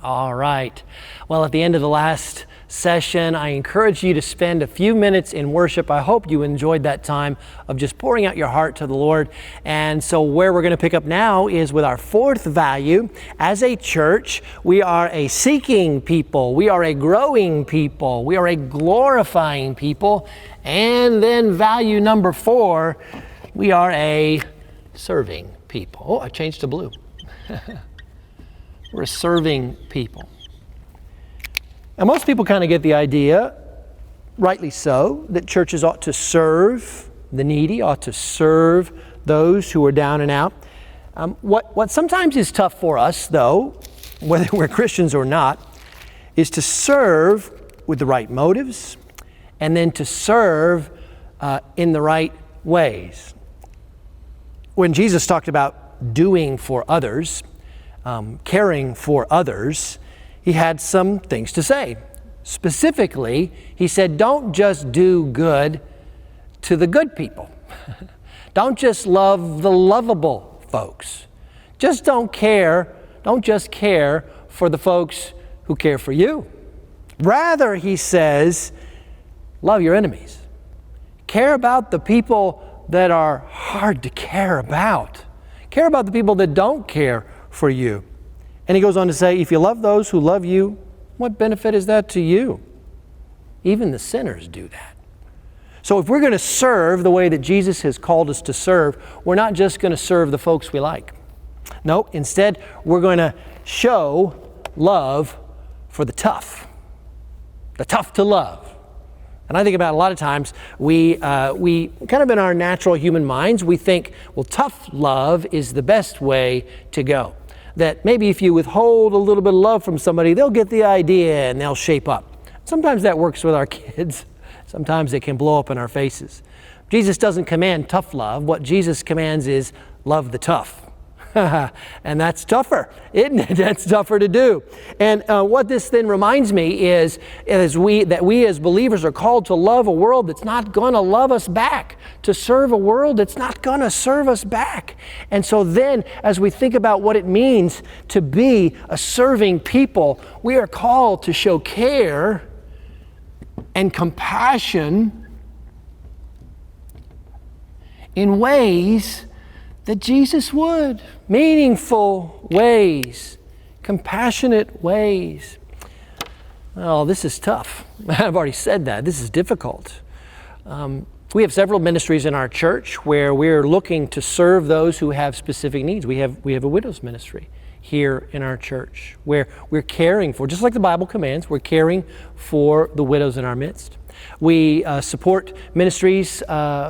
All right. Well, at the end of the last session, I encourage you to spend a few minutes in worship. I hope you enjoyed that time of just pouring out your heart to the Lord. And so where we're going to pick up now is with our fourth value. As a church, we are a seeking people. We are a growing people. We are a glorifying people. And then value number 4, we are a serving people. Oh, I changed to blue. We're a serving people. Now, most people kind of get the idea, rightly so, that churches ought to serve the needy, ought to serve those who are down and out. What sometimes is tough for us, though, whether we're Christians or not, is to serve with the right motives and then to serve in the right ways. When Jesus talked about doing for others, caring for others, he had some things to say. Specifically, he said, don't just do good to the good people. Don't just love the lovable folks. Just don't just care for the folks who care for you. Rather, he says, love your enemies. Care about the people that are hard to care about. Care about the people that don't care for you. And he goes on to say, if you love those who love you, what benefit is that to you? Even the sinners do that. So if we're going to serve the way that Jesus has called us to serve, we're not just going to serve the folks we like. No, instead, we're going to show love for the tough to love. And I think about a lot of times, we kind of in our natural human minds, we think, well, tough love is the best way to go. That maybe if you withhold a little bit of love from somebody, they'll get the idea and they'll shape up. Sometimes that works with our kids. Sometimes it can blow up in our faces. Jesus doesn't command tough love. What Jesus commands is love the tough. And that's tougher, isn't it? That's tougher to do. And what this then reminds me is that we as believers are called to love a world that's not going to love us back, to serve a world that's not going to serve us back. And so then, as we think about what it means to be a serving people, we are called to show care and compassion in ways that Jesus would. Meaningful ways, compassionate ways. Well, this is tough. I've already said that. This is difficult. We have several ministries in our church where we're looking to serve those who have specific needs. We have a widow's ministry here in our church where we're caring for, just like the Bible commands, we're caring for the widows in our midst. We support ministries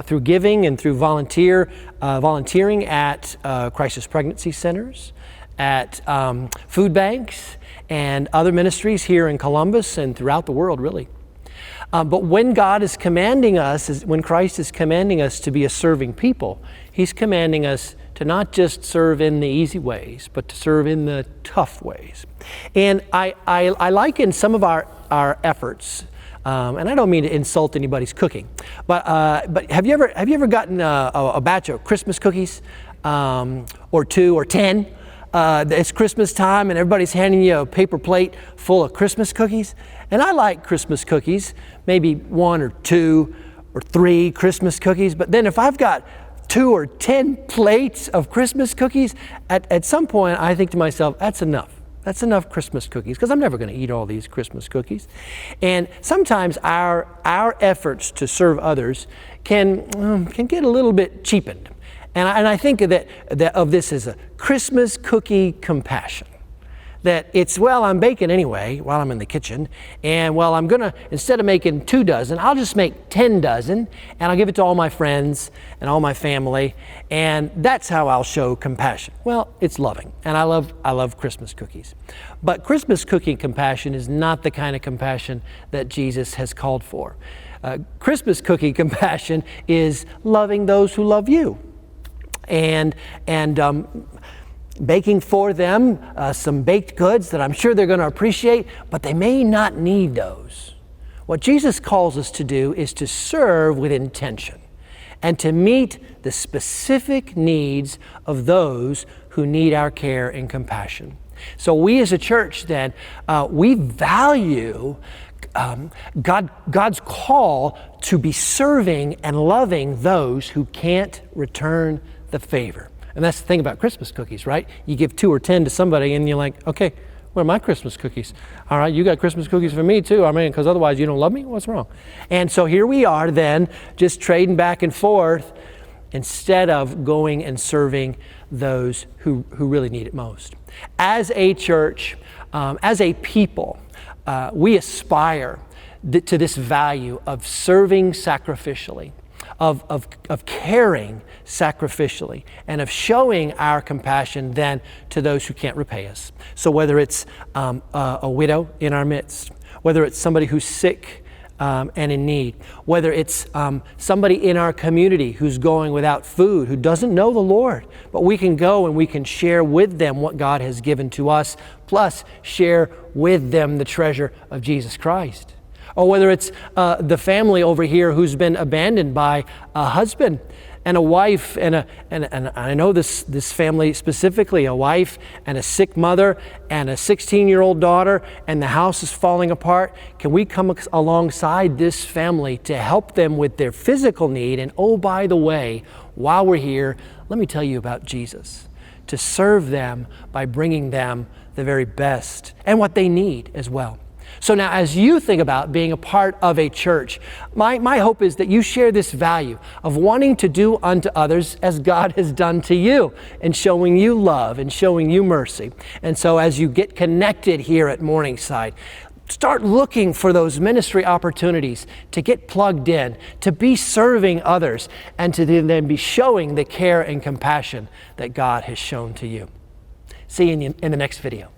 through giving and through volunteering at crisis pregnancy centers, at food banks, and other ministries here in Columbus and throughout the world, really. But when God is commanding us, when Christ is commanding us to be a serving people, He's commanding us to not just serve in the easy ways, but to serve in the tough ways. And I liken some of our efforts. And I don't mean to insult anybody's cooking, but have you ever gotten a batch of Christmas cookies, or 2 or 10? It's Christmas time and everybody's handing you a paper plate full of Christmas cookies. And I like Christmas cookies, maybe 1 or 2 or 3 Christmas cookies. But then if I've got 2 or 10 plates of Christmas cookies, at some point I think to myself, that's enough. That's enough Christmas cookies, because I'm never going to eat all these Christmas cookies. And sometimes our efforts to serve others can get a little bit cheapened. And I think that of this as a Christmas cookie compassion. That it's, well, I'm baking anyway while I'm in the kitchen. And well, I'm going to, instead of making 2 dozen, I'll just make 10 dozen. And I'll give it to all my friends and all my family. And that's how I'll show compassion. Well, it's loving. And I love Christmas cookies. But Christmas cookie compassion is not the kind of compassion that Jesus has called for. Christmas cookie compassion is loving those who love you. And baking for them some baked goods that I'm sure they're going to appreciate, but they may not need those. What Jesus calls us to do is to serve with intention and to meet the specific needs of those who need our care and compassion. So we as a church then, we value God's call to be serving and loving those who can't return the favor. And that's the thing about Christmas cookies, right? You give 2 or 10 to somebody and you're like, okay, where are my Christmas cookies? All right, you got Christmas cookies for me too. I mean, because otherwise you don't love me? What's wrong? And so here we are then, just trading back and forth instead of going and serving those who really need it most. As a church, as a people, we aspire to this value of serving sacrificially, of caring sacrificially, and of showing our compassion then to those who can't repay us. So whether it's a widow in our midst, whether it's somebody who's sick and in need, whether it's somebody in our community who's going without food, who doesn't know the Lord, but we can go and we can share with them what God has given to us, plus share with them the treasure of Jesus Christ. Or whether it's the family over here who's been abandoned by a husband and a wife, and I know this family specifically, a wife and a sick mother and a 16-year-old daughter, and the house is falling apart. Can we come alongside this family to help them with their physical need? And oh, by the way, while we're here, let me tell you about Jesus, to serve them by bringing them the very best and what they need as well. So now, as you think about being a part of a church, my hope is that you share this value of wanting to do unto others as God has done to you, and showing you love and showing you mercy. And so as you get connected here at Morningside, start looking for those ministry opportunities to get plugged in, to be serving others, and to then be showing the care and compassion that God has shown to you. See you in the next video.